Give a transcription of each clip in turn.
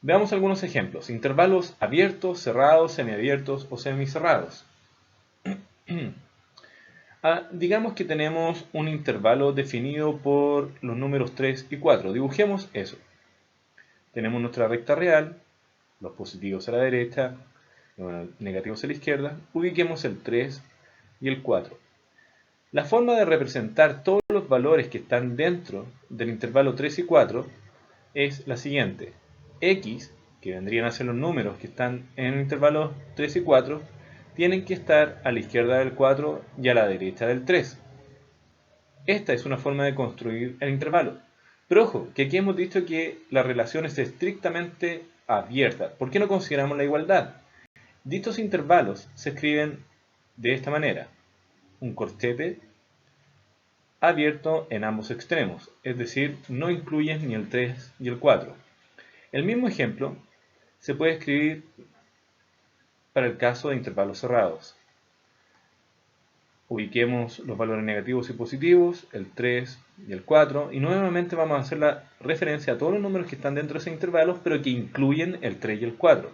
Veamos algunos ejemplos. Intervalos abiertos, cerrados, semiabiertos o semicerrados. Digamos que tenemos un intervalo definido por los números 3 y 4. Dibujemos eso. Tenemos nuestra recta real, los positivos a la derecha, los negativos a la izquierda. Ubiquemos el 3 y el 4. La forma de representar todos los valores que están dentro del intervalo 3 y 4 es la siguiente. X, que vendrían a ser los números que están en el intervalo 3 y 4, tienen que estar a la izquierda del 4 y a la derecha del 3. Esta es una forma de construir el intervalo. Pero ojo, que aquí hemos dicho que la relación es estrictamente abierta. ¿Por qué no consideramos la igualdad? Dichos intervalos se escriben de esta manera. Un corchete abierto en ambos extremos, es decir, no incluyen ni el 3 y el 4. El mismo ejemplo se puede escribir para el caso de intervalos cerrados. Ubiquemos los valores negativos y positivos, el 3 y el 4, y nuevamente vamos a hacer la referencia a todos los números que están dentro de ese intervalo, pero que incluyen el 3 y el 4.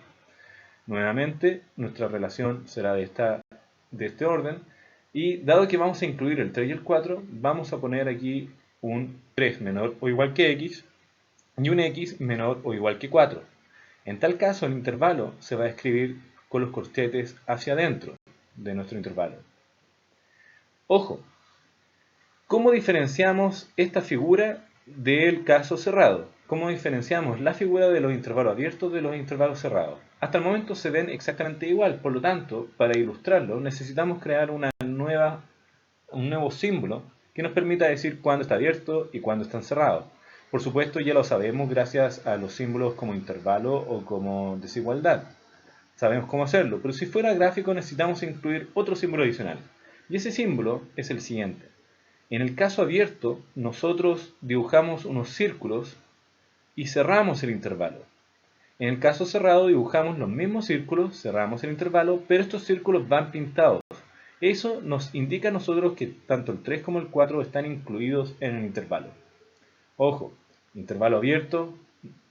Nuevamente, nuestra relación será de este orden, y dado que vamos a incluir el 3 y el 4, vamos a poner aquí un 3 menor o igual que x y un x menor o igual que 4. En tal caso, el intervalo se va a escribir con los corchetes hacia adentro de nuestro intervalo. Ojo, ¿cómo diferenciamos esta figura del caso cerrado? ¿Cómo diferenciamos la figura de los intervalos abiertos de los intervalos cerrados? Hasta el momento se ven exactamente igual, por lo tanto, para ilustrarlo necesitamos crear un nuevo símbolo que nos permita decir cuándo está abierto y cuándo está cerrado. Por supuesto, ya lo sabemos gracias a los símbolos como intervalo o como desigualdad. Sabemos cómo hacerlo, pero si fuera gráfico necesitamos incluir otro símbolo adicional. Y ese símbolo es el siguiente. En el caso abierto, nosotros dibujamos unos círculos y cerramos el intervalo. En el caso cerrado dibujamos los mismos círculos, cerramos el intervalo, pero estos círculos van pintados. Eso nos indica a nosotros que tanto el 3 como el 4 están incluidos en el intervalo. Ojo, intervalo abierto,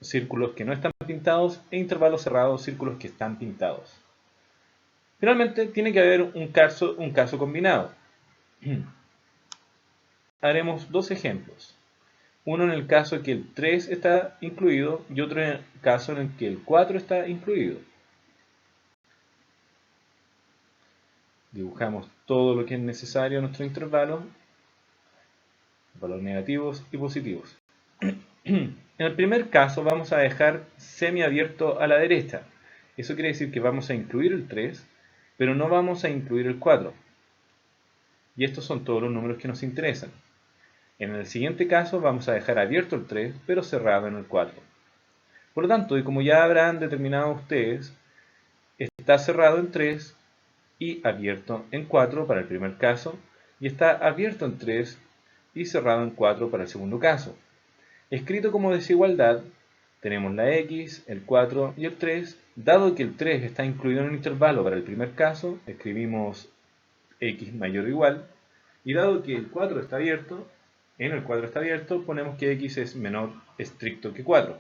círculos que no están pintados, e intervalo cerrado, círculos que están pintados. Finalmente, tiene que haber un caso combinado. Haremos dos ejemplos. Uno en el caso en que el 3 está incluido y otro en el caso en el que el 4 está incluido. Dibujamos todo lo que es necesario en nuestro intervalo, valores negativos y positivos. En el primer caso vamos a dejar semiabierto a la derecha. Eso quiere decir que vamos a incluir el 3, pero no vamos a incluir el 4. Y estos son todos los números que nos interesan. En el siguiente caso vamos a dejar abierto el 3, pero cerrado en el 4. Por lo tanto, y como ya habrán determinado ustedes, está cerrado en 3 y abierto en 4 para el primer caso, y está abierto en 3 y cerrado en 4 para el segundo caso. Escrito como desigualdad, tenemos la x, el 4 y el 3. Dado que el 3 está incluido en un intervalo para el primer caso, escribimos x mayor o igual. Y dado que el 4 está abierto, en el 4 está abierto, ponemos que x es menor estricto que 4.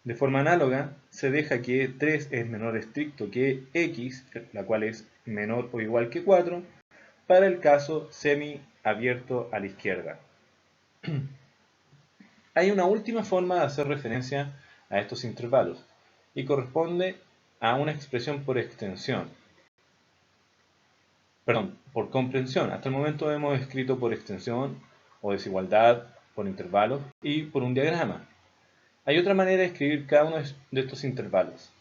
De forma análoga, se deja que 3 es menor estricto que x, la cual es menor o igual que 4, para el caso semi-abierto a la izquierda. Hay una última forma de hacer referencia a estos intervalos, y corresponde a una expresión por extensión. Por comprensión. Hasta el momento hemos escrito por extensión o desigualdad, por intervalos y por un diagrama. Hay otra manera de escribir cada uno de estos intervalos.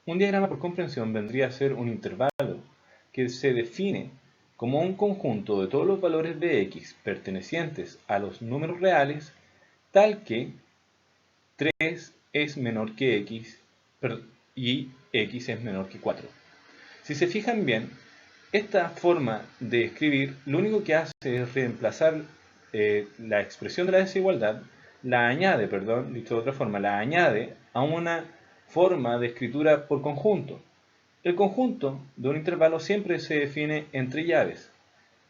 Un diagrama por comprensión vendría a ser un intervalo que se define como un conjunto de todos los valores de x pertenecientes a los números reales, tal que 3 es menor que x y x es menor que 4. Si se fijan bien, esta forma de escribir lo único que hace es reemplazar la expresión de la desigualdad, dicho de otra forma, la añade a una forma de escritura por conjunto. El conjunto de un intervalo siempre se define entre llaves,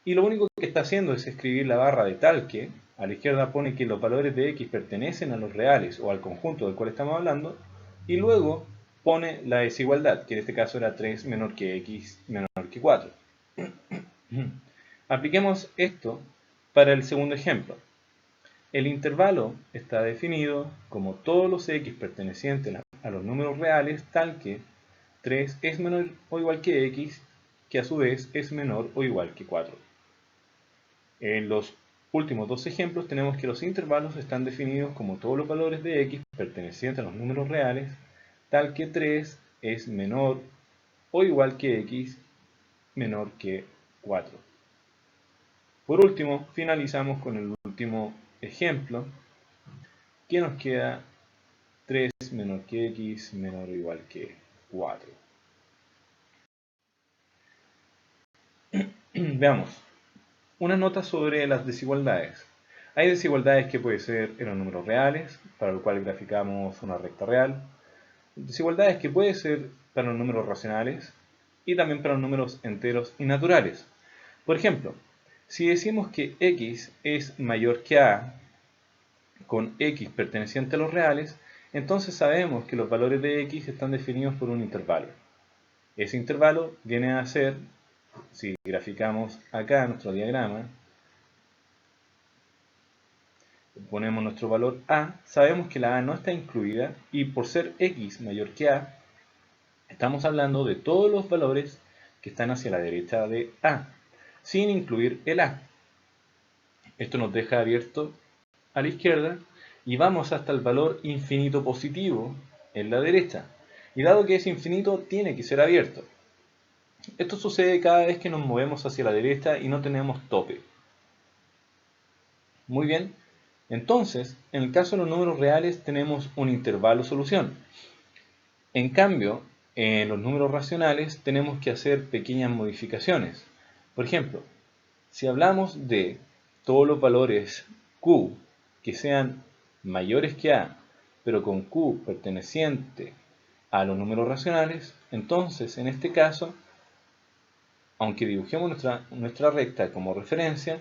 y lo único que está haciendo es escribir la barra de tal que a la izquierda pone que los valores de x pertenecen a los reales o al conjunto del cual estamos hablando, y luego pone la desigualdad, que en este caso era 3 menor que x menor que 4. Apliquemos esto para el segundo ejemplo. El intervalo está definido como todos los x pertenecientes a los números reales, tal que 3 es menor o igual que x, que a su vez es menor o igual que 4. En los últimos dos ejemplos tenemos que los intervalos están definidos como todos los valores de x pertenecientes a los números reales, tal que 3 es menor o igual que x menor que 4. Por último, finalizamos con el último ejemplo, que nos queda 3 menor que x menor o igual que 4. Veamos. Una nota sobre las desigualdades. Hay desigualdades que pueden ser en los números reales, para lo cual graficamos una recta real. Desigualdades que pueden ser para los números racionales y también para los números enteros y naturales. Por ejemplo, si decimos que x es mayor que a con x perteneciente a los reales, entonces sabemos que los valores de x están definidos por un intervalo. Ese intervalo viene a ser, si graficamos acá nuestro diagrama, ponemos nuestro valor a, sabemos que la a no está incluida y por ser x mayor que a, estamos hablando de todos los valores que están hacia la derecha de a, sin incluir el a. Esto nos deja abierto a la izquierda y vamos hasta el valor infinito positivo en la derecha. Y dado que es infinito, tiene que ser abierto. Esto sucede cada vez que nos movemos hacia la derecha y no tenemos tope. Muy bien, entonces, en el caso de los números reales tenemos un intervalo solución. En cambio, en los números racionales tenemos que hacer pequeñas modificaciones. Por ejemplo, si hablamos de todos los valores q que sean mayores que a, pero con q perteneciente a los números racionales, entonces en este caso, aunque dibujemos nuestra recta como referencia,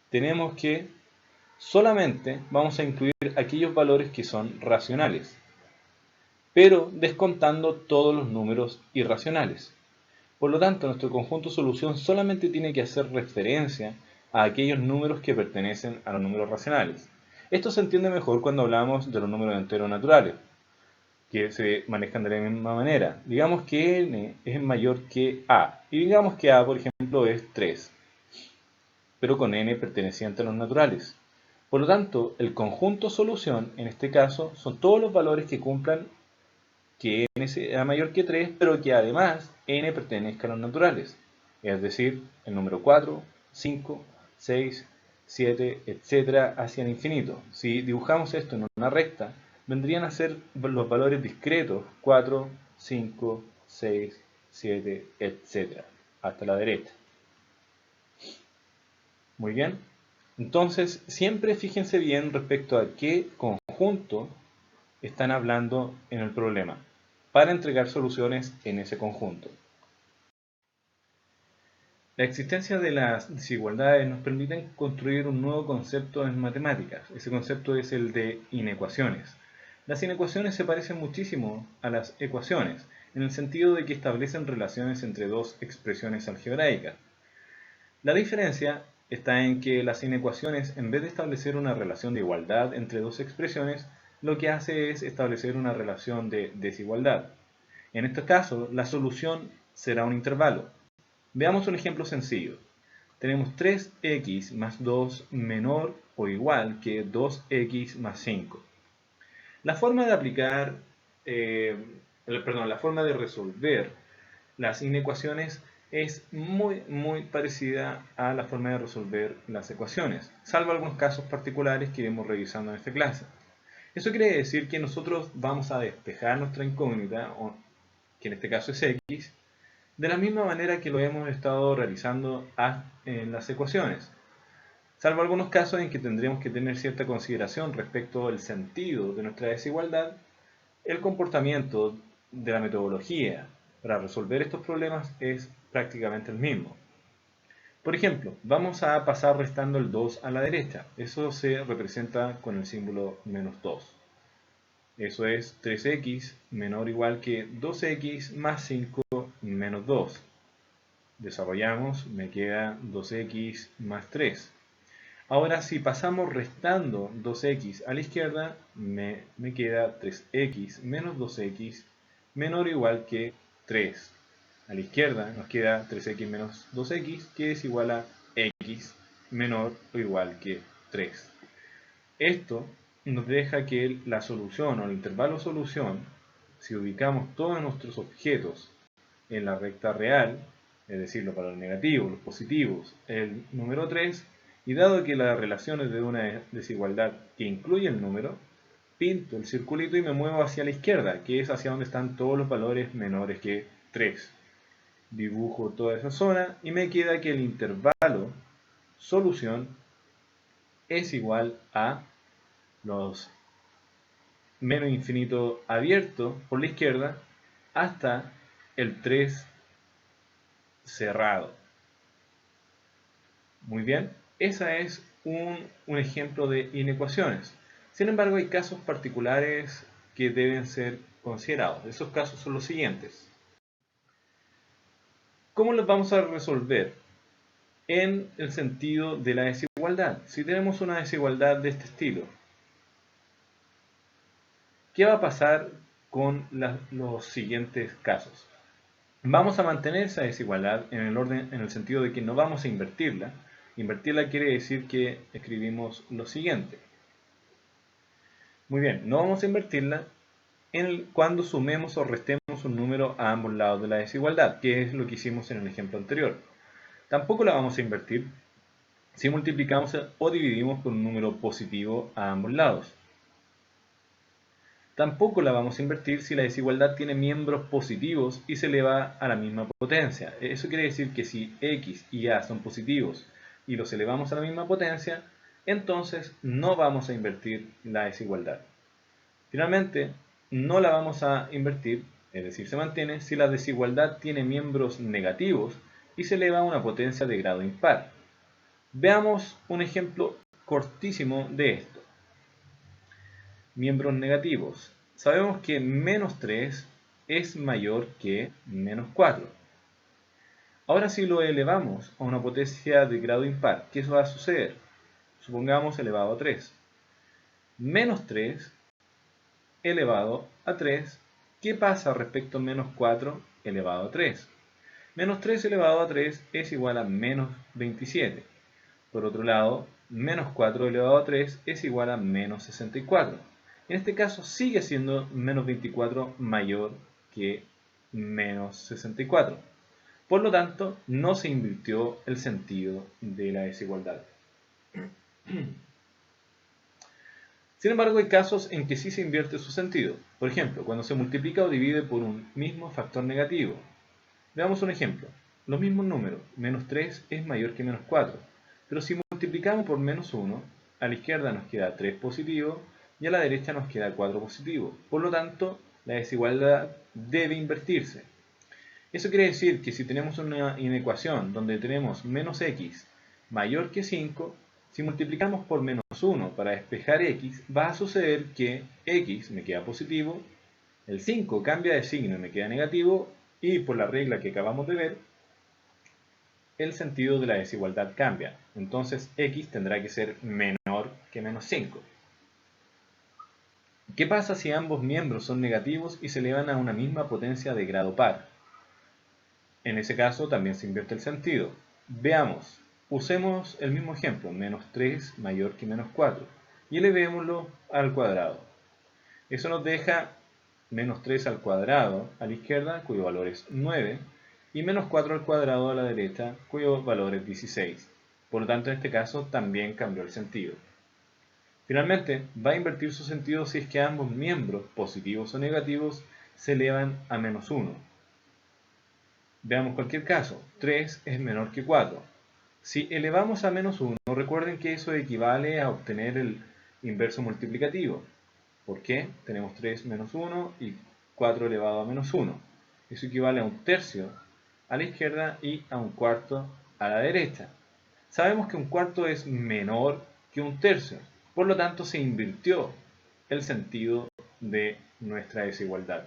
tenemos que solamente vamos a incluir aquellos valores que son racionales, pero descontando todos los números irracionales. Por lo tanto, nuestro conjunto solución solamente tiene que hacer referencia a aquellos números que pertenecen a los números racionales. Esto se entiende mejor cuando hablamos de los números enteros naturales, que se manejan de la misma manera. Digamos que n es mayor que a, y digamos que a, por ejemplo, es 3, pero con n perteneciente a los naturales. Por lo tanto, el conjunto solución, en este caso, son todos los valores que cumplan que n sea mayor que 3, pero que además n pertenezca a los naturales. Es decir, el número 4, 5, 6, 7, etc. hacia el infinito. Si dibujamos esto en una recta, vendrían a ser los valores discretos 4, 5, 6, 7, etc. hasta la derecha. Muy bien. Entonces, siempre fíjense bien respecto a qué conjunto están hablando en el problema, para entregar soluciones en ese conjunto. La existencia de las desigualdades nos permite construir un nuevo concepto en matemáticas. Ese concepto es el de inecuaciones. Las inecuaciones se parecen muchísimo a las ecuaciones, en el sentido de que establecen relaciones entre dos expresiones algebraicas. La diferencia está en que las inecuaciones, en vez de establecer una relación de igualdad entre dos expresiones, lo que hace es establecer una relación de desigualdad. En este caso, la solución será un intervalo. Veamos un ejemplo sencillo. Tenemos 3x más 2 menor o igual que 2x más 5. La forma de aplicar, la forma de resolver las inecuaciones es muy parecida a la forma de resolver las ecuaciones, salvo algunos casos particulares que iremos revisando en esta clase. Eso quiere decir que nosotros vamos a despejar nuestra incógnita, que en este caso es x, de la misma manera que lo hemos estado realizando en las ecuaciones, salvo algunos casos en que tendremos que tener cierta consideración respecto al sentido de nuestra desigualdad, el comportamiento de la metodología para resolver estos problemas es prácticamente el mismo. Por ejemplo, vamos a pasar restando el 2 a la derecha. Eso se representa con el símbolo menos 2. Eso es 3x menor o igual que 2x más 5 menos 2. Desarrollamos, me queda 2x más 3. Ahora si pasamos restando 2x a la izquierda, me queda 3x menos 2x menor o igual que 3. A la izquierda nos queda 3x menos 2x, que es igual a x menor o igual que 3. Esto nos deja que la solución o el intervalo solución, si ubicamos todos nuestros objetos en la recta real, es decir, los valores negativos, los positivos, el número 3, y dado que la relación es de una desigualdad que incluye el número, pinto el circulito y me muevo hacia la izquierda, que es hacia donde están todos los valores menores que 3. Dibujo toda esa zona y me queda que el intervalo solución es igual a los menos infinito abierto por la izquierda hasta el 3 cerrado. Muy bien, ese es un ejemplo de inecuaciones. Sin embargo, hay casos particulares que deben ser considerados. Esos casos son los siguientes. ¿Cómo los vamos a resolver? En el sentido de la desigualdad. Si tenemos una desigualdad de este estilo, ¿qué va a pasar con los siguientes casos? Vamos a mantener esa desigualdad en el sentido de que no vamos a invertirla. Invertirla quiere decir que escribimos lo siguiente. Muy bien, no vamos a invertirla cuando sumemos o restemos un número a ambos lados de la desigualdad, que es lo que hicimos en el ejemplo anterior. Tampoco la vamos a invertir si multiplicamos o dividimos por un número positivo a ambos lados. Tampoco la vamos a invertir si la desigualdad tiene miembros positivos y se eleva a la misma potencia. Eso quiere decir que si x y a son positivos y los elevamos a la misma potencia, entonces no vamos a invertir la desigualdad. Finalmente, no la vamos a invertir, es decir, se mantiene, si la desigualdad tiene miembros negativos y se eleva a una potencia de grado impar. Veamos un ejemplo cortísimo de esto. Miembros negativos. Sabemos que menos 3 es mayor que menos 4. Ahora si lo elevamos a una potencia de grado impar, ¿qué va a suceder? Supongamos elevado a 3. Menos 3 elevado a 3, ¿qué pasa respecto a menos 4 elevado a 3? Menos 3 elevado a 3 es igual a menos 27. Por otro lado, menos 4 elevado a 3 es igual a menos 64. En este caso sigue siendo menos 24 mayor que menos 64. Por lo tanto, no se invirtió el sentido de la desigualdad. Sin embargo, hay casos en que sí se invierte su sentido. Por ejemplo, cuando se multiplica o divide por un mismo factor negativo. Veamos un ejemplo. Los mismos números, menos 3 es mayor que menos 4. Pero si multiplicamos por menos 1, a la izquierda nos queda 3 positivo y a la derecha nos queda 4 positivo. Por lo tanto, la desigualdad debe invertirse. Eso quiere decir que si tenemos una inecuación donde tenemos menos x mayor que 5, si multiplicamos por menos 1 para despejar x, va a suceder que x me queda positivo, el 5 cambia de signo y me queda negativo, y por la regla que acabamos de ver, el sentido de la desigualdad cambia. Entonces x tendrá que ser menor que menos 5. ¿Qué pasa si ambos miembros son negativos y se elevan a una misma potencia de grado par? En ese caso también se invierte el sentido. Veamos, usemos el mismo ejemplo, menos 3 mayor que menos 4, y elevémoslo al cuadrado. Eso nos deja menos 3 al cuadrado a la izquierda, cuyo valor es 9, y menos 4 al cuadrado a la derecha, cuyo valor es 16. Por lo tanto, en este caso también cambió el sentido. Finalmente, va a invertir su sentido si es que ambos miembros, positivos o negativos, se elevan a menos 1. Veamos cualquier caso, 3 es menor que 4. Si elevamos a menos 1, recuerden que eso equivale a obtener el inverso multiplicativo. ¿Por qué? Tenemos 3 menos 1 y 4 elevado a menos 1. Eso equivale a un tercio a la izquierda y a un cuarto a la derecha. Sabemos que un cuarto es menor que un tercio, por lo tanto se invirtió el sentido de nuestra desigualdad.